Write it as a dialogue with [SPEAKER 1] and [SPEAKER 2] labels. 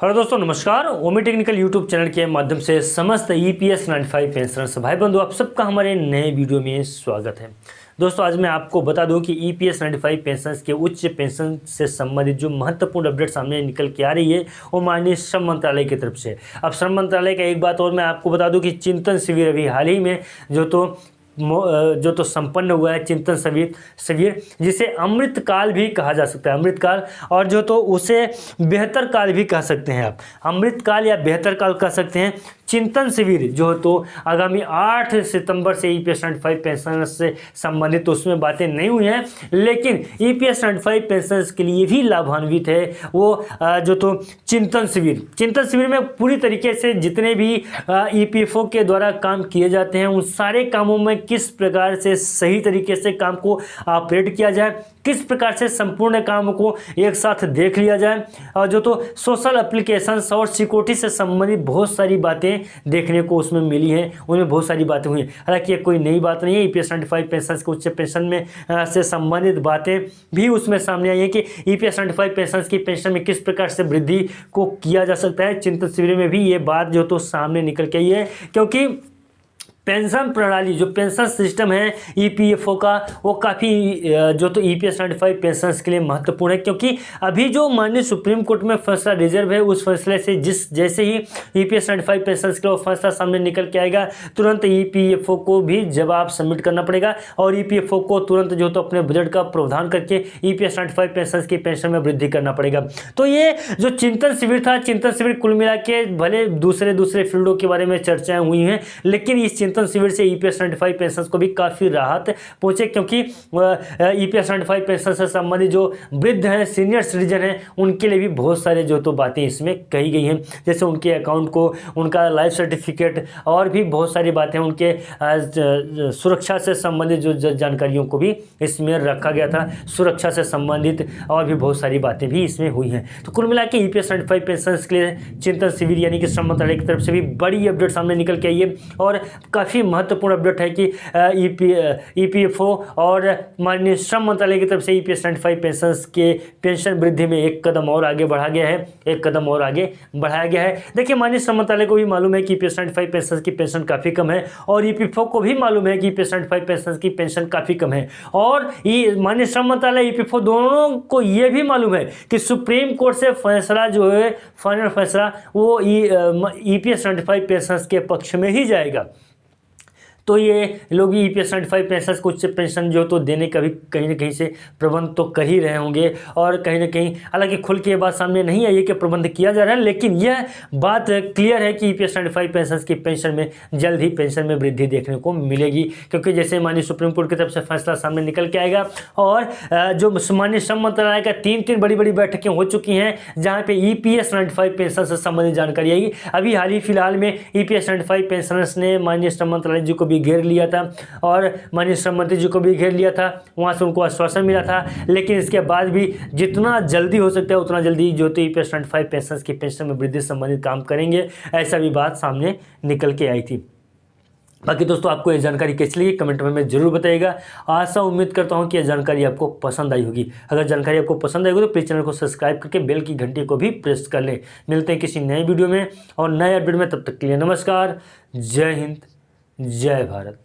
[SPEAKER 1] Hello दोस्तों, नमस्कार। ओमी technical YouTube channel के माध्यम से समस्त ईपीएस 95 पेंशनर्स भाई बंधु आप सबका हमारे नए वीडियो में स्वागत है। दोस्तों, आज मैं आपको बता दूं कि ईपीएस 95 पेंशनर्स के उच्च पेंशन से संबंधित जो महत्वपूर्ण अपडेट सामने निकल के आ रही है वो माननीय श्रम मंत्रालय की तरफ से। अब श्रम मंत्रालय का एक बात और मैं आपको बता दूं कि चिंतन शिविर अभी हाल ही में जो तो संपन्न हुआ है, चिंतन शिविर जिसे अमृत काल भी कहा जा सकता है, अमृत काल, और जो तो उसे बेहतर काल भी कह सकते हैं। आप अमृत काल या बेहतर काल कह सकते हैं। चिंतन शिविर जो तो आगामी 8 सितंबर से ईपीएस 95 पेंशनर्स से संबंधित उसमें बातें नहीं हुई हैं, लेकिन ईपीएस 95 पेंशनर्स के लिए भी लाभान्वित है वो जो तो चिंतन शिविर में पूरी तरीके से जितने भी ईपीएफओ के द्वारा काम किए जाते हैं उन सारे कामों में किस प्रकार से सही तरीके से काम को ऑपरेट किया जाए, किस प्रकार से संपूर्ण काम को एक साथ देख लिया जाए, और जो तो सोशल एप्लीकेशंस और सिक्योरिटी से संबंधित बहुत सारी बातें देखने को उसमें मिली हैं, उनमें बहुत सारी बातें हुई हैं। हालांकि ये कोई नई बात नहीं है, ईपीएस 95 पेंशन के उच्च पेंशन में से संबंधित बातें भी उसमें सामने आई है कि ईपीएस 95 पेंशन की पेंशन में किस प्रकार से वृद्धि को किया जा सकता है। चिंतन शिविर में भी ये बात जो तो सामने निकल के आई है, क्योंकि पेंशन प्रणाली जो पेंशन सिस्टम है ईपीएफओ का वो काफ़ी जो तो ईपीएस 95 पेंशनर्स के लिए महत्वपूर्ण है, क्योंकि अभी जो माननीय सुप्रीम कोर्ट में फैसला रिजर्व है उस फैसले से जैसे ही ईपीएस 95 पेंशनर्स के लिए फैसला सामने निकल के आएगा तुरंत ईपीएफओ को भी जवाब सबमिट करना पड़ेगा और ईपीएफओ को तुरंत जो तो अपने बजट का प्रावधान करके ईपीएस 95 पेंशनर्स की पेंशन में वृद्धि करना पड़ेगा। तो ये जो चिंतन शिविर था, चिंतन शिविर कुल मिला के भले दूसरे फील्डों के बारे में चर्चाएं हुई हैं, लेकिन इस चिंतन शिविर से ईपीएस 95 पेंशन को भी काफ़ी राहत पहुंचे, क्योंकि ईपीएस 95 पेंशन से संबंधित जो वृद्ध हैं, सीनियर सिटीजन हैं, उनके लिए भी बहुत सारे जो तो बातें इसमें कही गई हैं, जैसे उनके अकाउंट को, उनका लाइफ सर्टिफिकेट और भी बहुत सारी बातें, उनके सुरक्षा से संबंधित जो जानकारियों को भी इसमें रखा गया था, सुरक्षा से संबंधित और भी बहुत सारी बातें भी इसमें हुई हैं। तो कुल मिला के ईपीएस 95 पेंशन के लिए चिंतन शिविर यानी कि श्रम मंत्रालय की तरफ से भी बड़ी अपडेट सामने निकल के आई है और काफ़ी महत्वपूर्ण अपडेट है कि ईपीएफओ और माननीय श्रम मंत्रालय की तरफ से ईपीएस 95 पेंशन के पेंशन वृद्धि में एक कदम और आगे बढ़ाया गया है। देखिए, माननीय श्रम मंत्रालय को भी मालूम है कि ईपीएस 95 पेंशन की पेंशन काफ़ी कम है और ईपीएफओ को भी मालूम है कि ईपीएस 95 पेंशन की पेंशन काफ़ी कम है, और माननीय श्रम मंत्रालय ईपीएफओ दोनों को ये भी मालूम है कि सुप्रीम कोर्ट से फैसला जो है, फाइनल फैसला वो ईपीएस 95 पेंशन के पक्ष में ही जाएगा। तो ये लोग ईपीएस 95 पेंशन को उच्च पेंशन जो तो देने का भी कहीं ना कहीं से प्रबंध तो कर ही रहे होंगे, और कहीं ना कहीं हालांकि खुल के ये बात सामने नहीं आई है कि प्रबंध किया जा रहा है, लेकिन यह बात क्लियर है कि ईपीएस 95 पेंशन की पेंशन में जल्द ही पेंशन में वृद्धि देखने को मिलेगी, क्योंकि जैसे माननीय सुप्रीम कोर्ट की तरफ से फैसला सामने निकल के आएगा और जो माननीय श्रम मंत्रालय का तीन बड़ी बैठकें हो चुकी हैं जहाँ पे ईपीएस 95 पेंशन से संबंधित जानकारी आएगी। अभी हाल ही फिलहाल में ईपीएस 95 पेंशनर्स ने माननीय श्रम मंत्रालय जी को भी घेर लिया था और माननीय श्रम मंत्री जी को भी घेर लिया था, वहां से उनको आश्वासन मिला था, लेकिन इसके बाद भी जितना जल्दी हो सकता है उतना जल्दी जो तो ईपीएस 95 पेंशन की पेंशन में वृद्धि संबंधित काम करेंगे, ऐसा भी बात सामने निकल के आई थी। बाकी दोस्तों, आपको ये जानकारी कैसी लगी कमेंट में जरूर बताइएगा। आशा उम्मीद करता हूँ कि यह जानकारी आपको पसंद आई होगी। अगर जानकारी आपको पसंद आई होगी तो प्लीज़ चैनल को सब्सक्राइब करके बेल की घंटी को भी प्रेस कर लें। मिलते हैं किसी नए वीडियो में और नए अपडेट में, तब तक के लिए नमस्कार, जय हिंद, जय भारत।